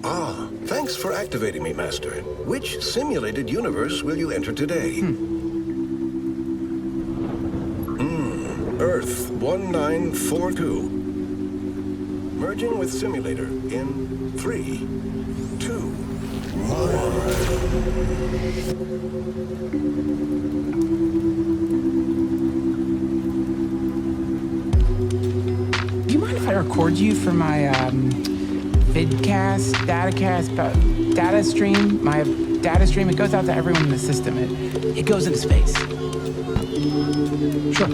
Ah, thanks for activating me, Master. Which simulated universe will you enter today? Earth 1942. Merging with simulator in 3, 2, 1. Do you mind if I record you for my vidcast, data stream? My data stream, it goes out to everyone in the system. It goes into space. Sure.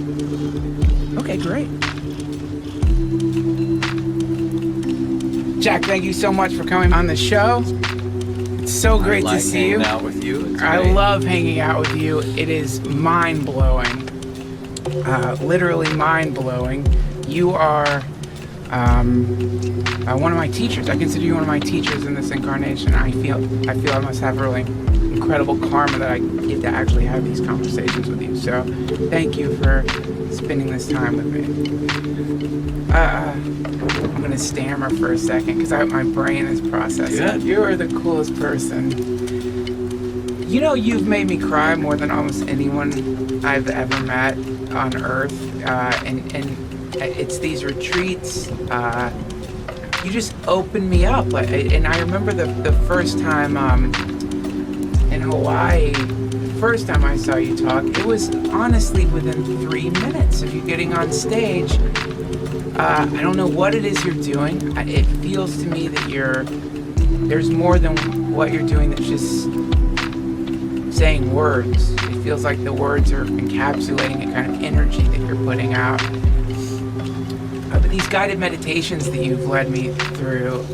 Okay, great. Jack, thank you so much for coming on the show. It's so great to see you. I like hanging out with you. I love hanging out with you. It is mind-blowing. Literally mind-blowing. You are one of my teachers. I consider you one of my teachers in this incarnation. I feel I must have really incredible karma that I get to actually have these conversations with you. So thank you for spending this time with me. I'm gonna stammer for a second because my brain is processing. Good. You are the coolest person. You know, you've made me cry more than almost anyone I've ever met on Earth, and it's these retreats. You just opened me up, and I remember the first time in Hawaii. The first time I saw you talk, it was honestly within 3 minutes of you getting on stage. I don't know what it is you're doing. It feels to me that there's more than what you're doing that's just saying words. It feels like the words are encapsulating a kind of energy that you're putting out. But these guided meditations that you've led me through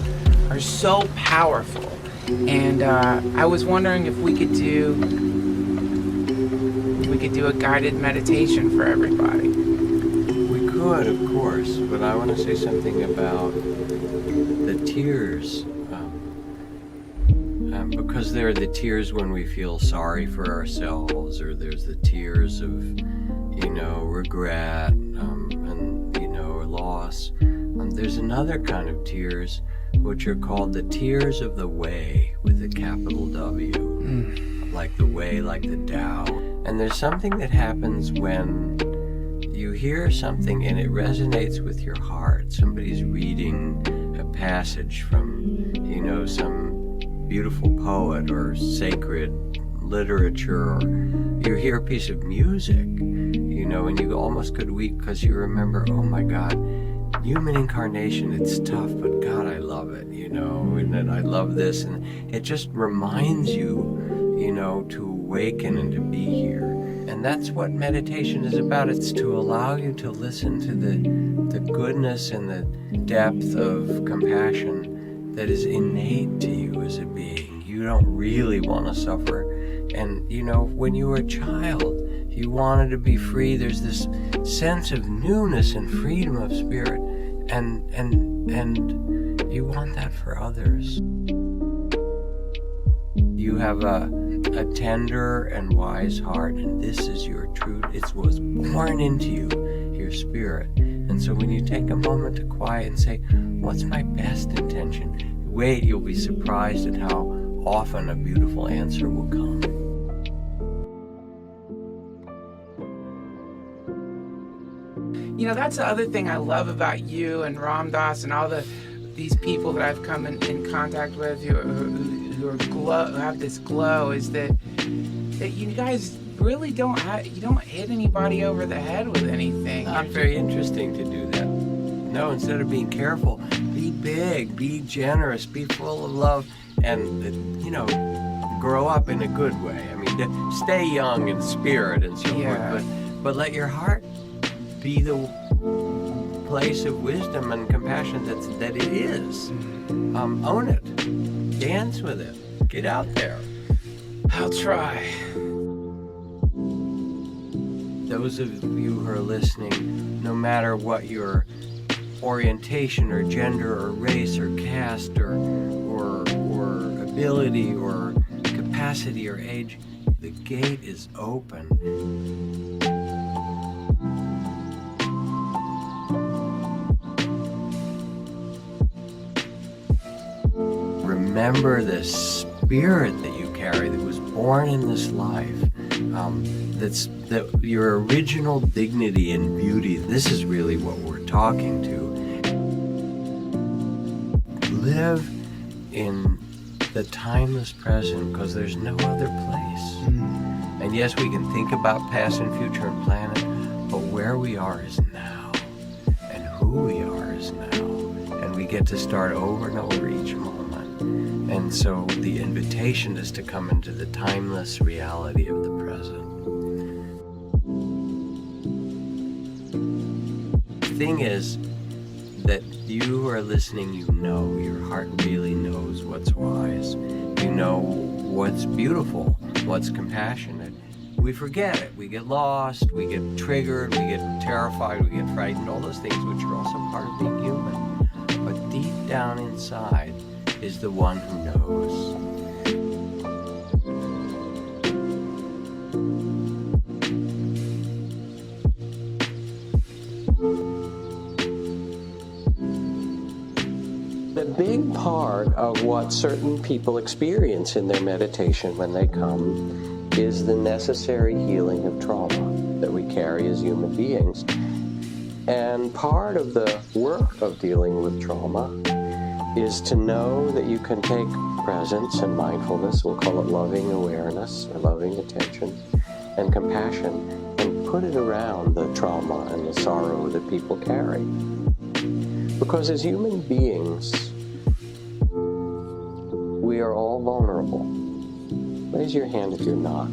are so powerful. And I was wondering if we could do a guided meditation for everybody. We could, of course, but I want to say something about the tears. Because there are the tears when we feel sorry for ourselves, or there's the tears of, regret, or loss. There's another kind of tears, which are called the tears of the way, with a capital W. Like the way, like the Tao. And there's something that happens when you hear something and it resonates with your heart. Somebody's reading a passage from, some beautiful poet or sacred literature, or you hear a piece of music, and you almost could weep because you remember, oh my God, human incarnation, it's tough, but God, I love it, and then I love this, and it just reminds you, to awaken and to be here. And that's what meditation is about. It's to allow you to listen to the goodness and the depth of compassion that is innate to you as a being. You don't really want to suffer. And, when you were a child, you wanted to be free. There's this sense of newness and freedom of spirit. And you want that for others. You have a tender and wise heart, and this is your truth. It was born into you, your spirit. And so when you take a moment to quiet and say, what's my best intention? Wait, you'll be surprised at how often a beautiful answer will come. That's the other thing I love about you and Ram Dass and all these people that I've come in contact with who have this glow, is that you guys really don't hit anybody over the head with anything. Not very interesting to do that. No, instead of being careful, be big, be generous, be full of love, and grow up in a good way. I mean, stay young in spirit and so forth, but let your heart be the place of wisdom and compassion that it is. Own it. Dance with it. Get out there. I'll try. Those of you who are listening, no matter what your orientation or gender or race or caste or ability or capacity or age, the gate is open. remember the spirit that you carry that was born in this life. That your original dignity and beauty. This is really what we're talking to. Live in the timeless present, because there's no other place. And yes, we can think about past and future and plan it, but where we are is now, and who we are is now, and we get to start over and over each moment. And so the invitation is to come into the timeless reality of the present. The thing is that you who are listening, you know, your heart really knows what's wise. You know what's beautiful, what's compassionate. We forget it. We get lost, we get triggered, we get terrified, we get frightened, all those things which are also part of being human. But deep down inside is the one who knows. A big part of what certain people experience in their meditation when they come is the necessary healing of trauma that we carry as human beings. And part of the work of dealing with trauma is to know that you can take presence and mindfulness, we'll call it loving awareness or loving attention, and compassion, and put it around the trauma and the sorrow that people carry. Because as human beings, we are all vulnerable. Raise your hand if you're not.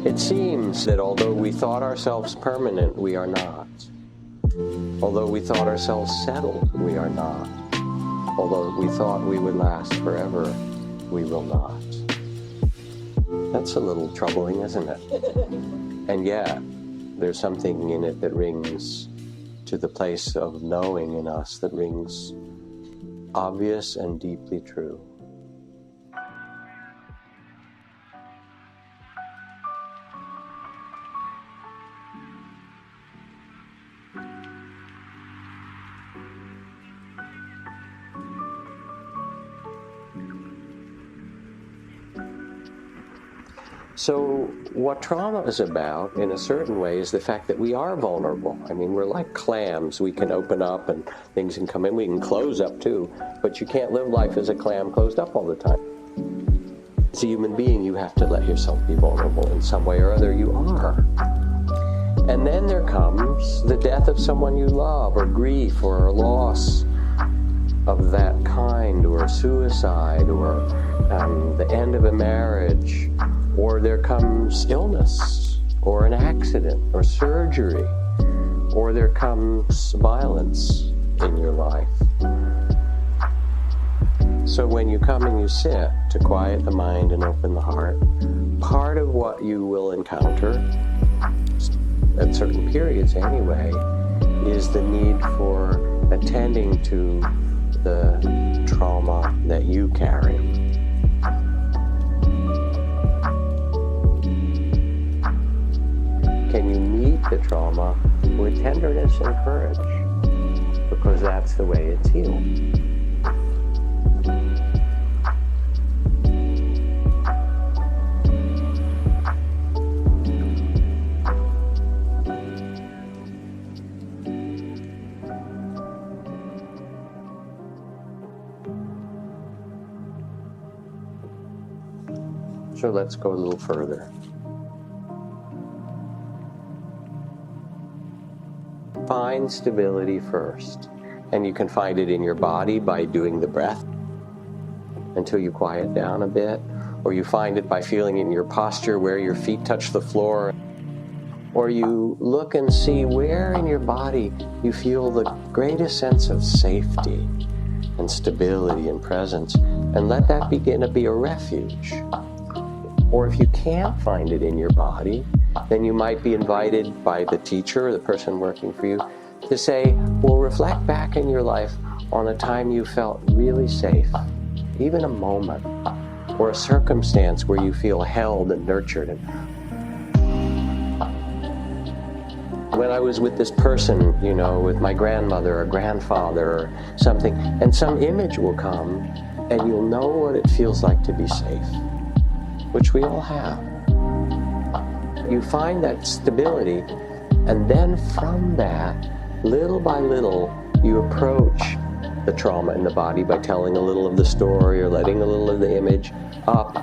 It seems that although we thought ourselves permanent, we are not. Although we thought ourselves settled, we are not. Although we thought we would last forever, we will not. That's a little troubling, isn't it? And yet, there's something in it that rings to the place of knowing in us that rings obvious and deeply true. So what trauma is about, in a certain way, is the fact that we are vulnerable. I mean, we're like clams. We can open up and things can come in. We can close up too, but you can't live life as a clam closed up all the time. As a human being, you have to let yourself be vulnerable in some way or other. You are. And then there comes the death of someone you love, or grief, or a loss of that kind, or suicide, or the end of a marriage. Or there comes illness, or an accident, or surgery, or there comes violence in your life. So when you come and you sit to quiet the mind and open the heart, part of what you will encounter, at certain periods anyway, is the need for attending to the trauma that you carry. Can you meet the trauma with tenderness and courage? Because that's the way it's healed. So let's go a little further. Find stability first. And you can find it in your body by doing the breath until you quiet down a bit. Or you find it by feeling in your posture where your feet touch the floor. Or you look and see where in your body you feel the greatest sense of safety and stability and presence. And let that begin to be a refuge. Or if you can't find it in your body, then you might be invited by the teacher or the person working for you to say, well, reflect back in your life on a time you felt really safe, even a moment, or a circumstance where you feel held and nurtured. And When I was with this person, you know, with my grandmother or grandfather or something, and some image will come, and you'll know what it feels like to be safe, which we all have. You find that stability, and then from that, little by little, you approach the trauma in the body by telling a little of the story or letting a little of the image up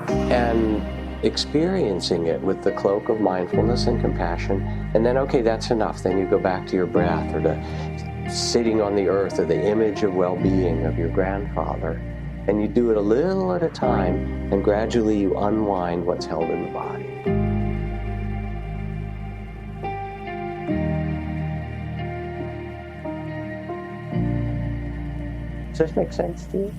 and experiencing it with the cloak of mindfulness and compassion. And then, okay, that's enough. Then you go back to your breath or to sitting on the earth or the image of well-being of your grandfather. And you do it a little at a time, and gradually you unwind what's held in the body. Does this make sense to you?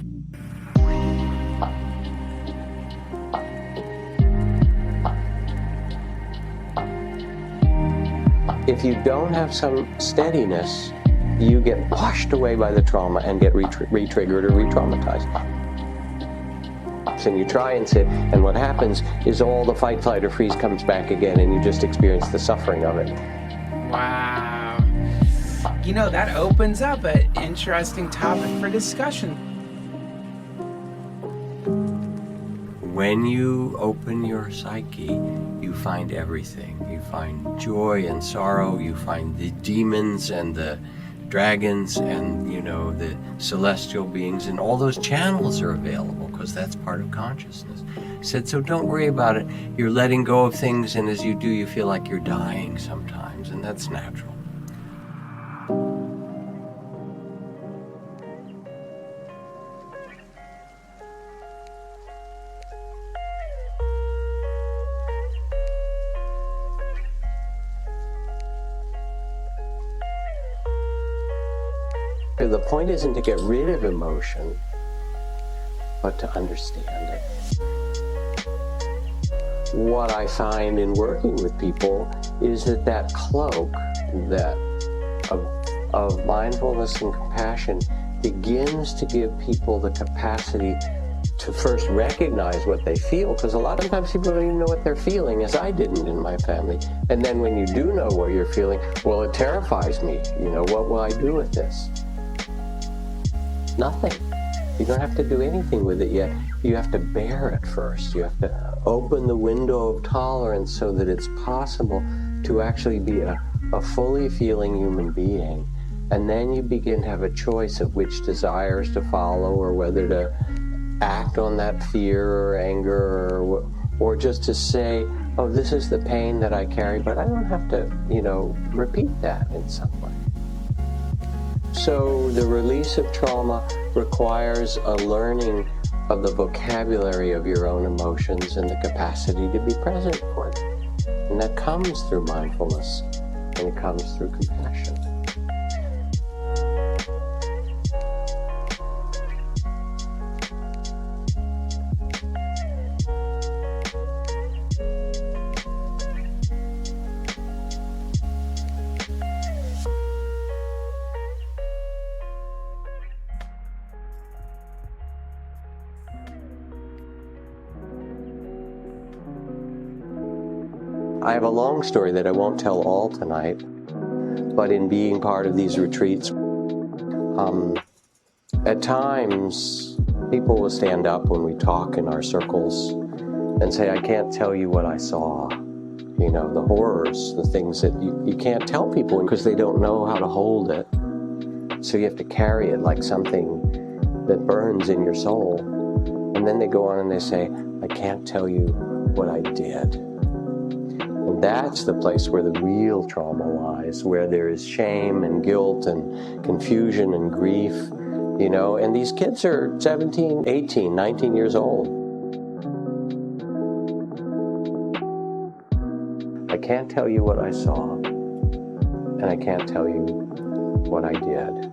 If you don't have some steadiness, you get washed away by the trauma and get re-triggered or re-traumatized. So you try and sit, and what happens is all the fight, flight, or freeze comes back again, and you just experience the suffering of it. Wow. You know, that opens up an interesting topic for discussion. When you open your psyche, you find everything. You find joy and sorrow, you find the demons and the dragons and, you know, the celestial beings, and all those channels are available because that's part of consciousness. I said, so don't worry about it. You're letting go of things, and as you do, you feel like you're dying sometimes, and that's natural. The point isn't to get rid of emotion, but to understand it. What I find in working with people is that cloak of mindfulness and compassion begins to give people the capacity to first recognize what they feel, because a lot of times people don't even know what they're feeling, as I didn't in my family. And then when you do know what you're feeling, well, it terrifies me. You know, what will I do with this? Nothing. You don't have to do anything with it yet. You have to bear it first. You have to open the window of tolerance so that it's possible to actually be a fully feeling human being. And then you begin to have a choice of which desires to follow, or whether to act on that fear or anger, or just to say, oh, this is the pain that I carry, but I don't have to, you know, repeat that in some way. So the release of trauma requires a learning of the vocabulary of your own emotions and the capacity to be present for them. And that comes through mindfulness, and it comes through compassion. I have a long story that I won't tell all tonight, but in being part of these retreats, at times people will stand up when we talk in our circles and say, I can't tell you what I saw. You know, the horrors, the things that you can't tell people because they don't know how to hold it. So you have to carry it like something that burns in your soul. And then they go on and they say, I can't tell you what I did. And that's the place where the real trauma lies, where there is shame and guilt and confusion and grief, you know, and these kids are 17, 18, 19 years old. I can't tell you what I saw, and I can't tell you what I did.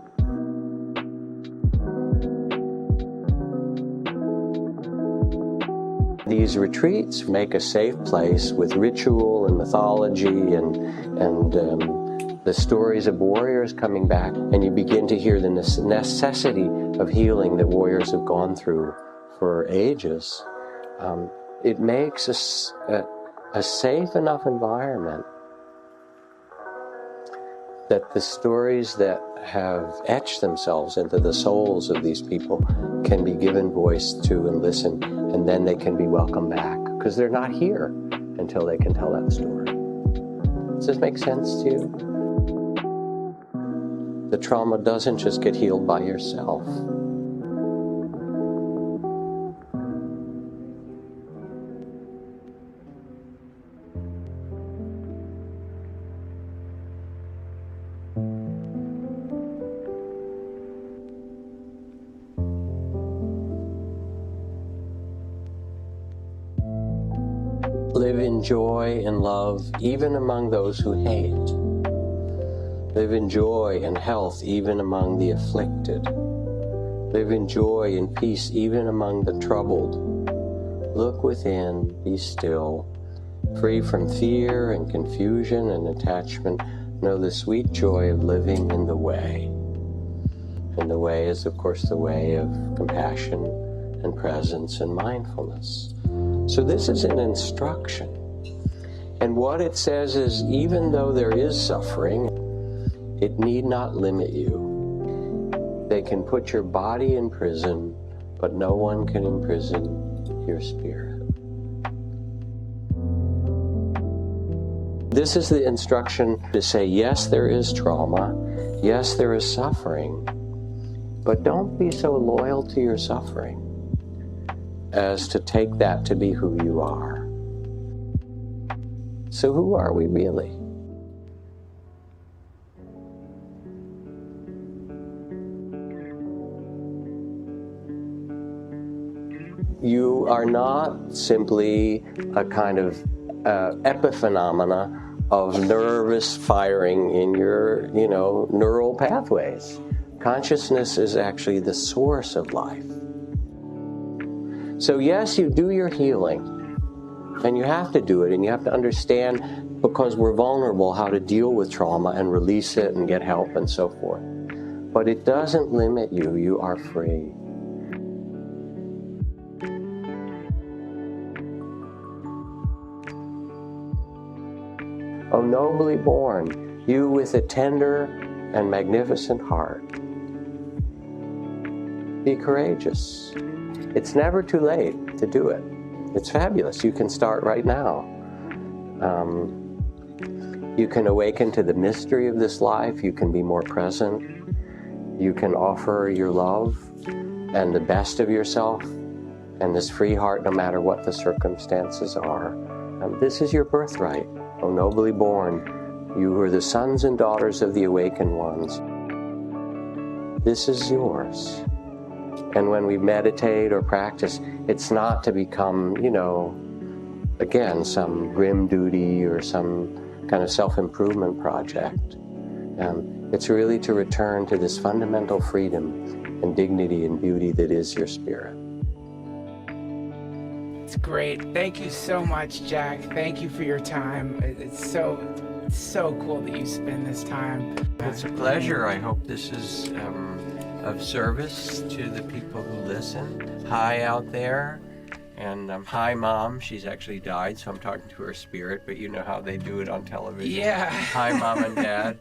These retreats make a safe place with ritual and mythology and the stories of warriors coming back, and you begin to hear the necessity of healing that warriors have gone through for ages. It makes a safe enough environment that the stories that have etched themselves into the souls of these people can be given voice to and listened, and then they can be welcomed back, because they're not here until they can tell that story. Does this make sense to you? The trauma doesn't just get healed by yourself. Live in joy and love even among those who hate. Live in joy and health even among the afflicted. Live in joy and peace even among the troubled. Look within, be still. Free from fear and confusion and attachment, know the sweet joy of living in the way. And the way is, of course, the way of compassion and presence and mindfulness. So this is an instruction. And what it says is, even though there is suffering, it need not limit you. They can put your body in prison, but no one can imprison your spirit. This is the instruction to say, yes, there is trauma. Yes, there is suffering. But don't be so loyal to your suffering as to take that to be who you are. So who are we really? You are not simply a kind of epiphenomena of nervous firing in your, neural pathways. Consciousness is actually the source of life. So yes, you do your healing, and you have to do it, and you have to understand, because we're vulnerable, how to deal with trauma and release it and get help and so forth. But it doesn't limit you. You are free. O nobly born, you with a tender and magnificent heart. Be courageous. It's never too late to do it. It's fabulous. You can start right now. You can awaken to the mystery of this life. You can be more present. You can offer your love and the best of yourself and this free heart, no matter what the circumstances are. This is your birthright. O nobly born, you are the sons and daughters of the awakened ones. This is yours. And when we meditate or practice, it's not to become, again, some grim duty or some kind of self-improvement project. It's really to return to this fundamental freedom and dignity and beauty that is your spirit. It's great. Thank you so much, Jack. Thank you for your time. It's so cool that you spend this time. It's a pleasure. I hope this is of service to the people who listen. Hi out there. And hi, Mom. She's actually died, so I'm talking to her spirit, but you know how they do it on television. Yeah. Hi, Mom and Dad.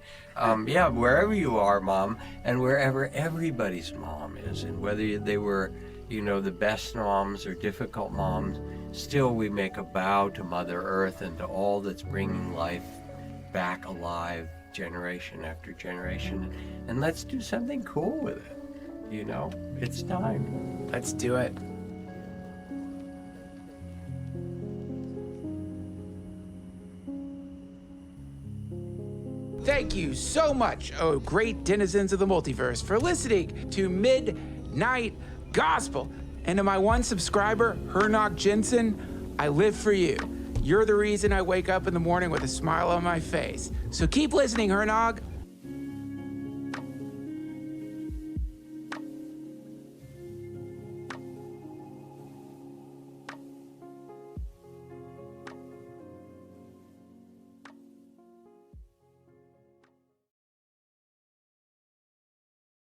Wherever you are, Mom, and wherever everybody's mom is, and whether they were, the best moms or difficult moms, still we make a bow to Mother Earth and to all that's bringing life back alive generation after generation. And let's do something cool with it. It's time. Let's do it. Thank you so much, oh great denizens of the multiverse, for listening to Midnight Gospel. And to my one subscriber, Hernog Jensen, I live for you. You're the reason I wake up in the morning with a smile on my face. So keep listening, Hernog.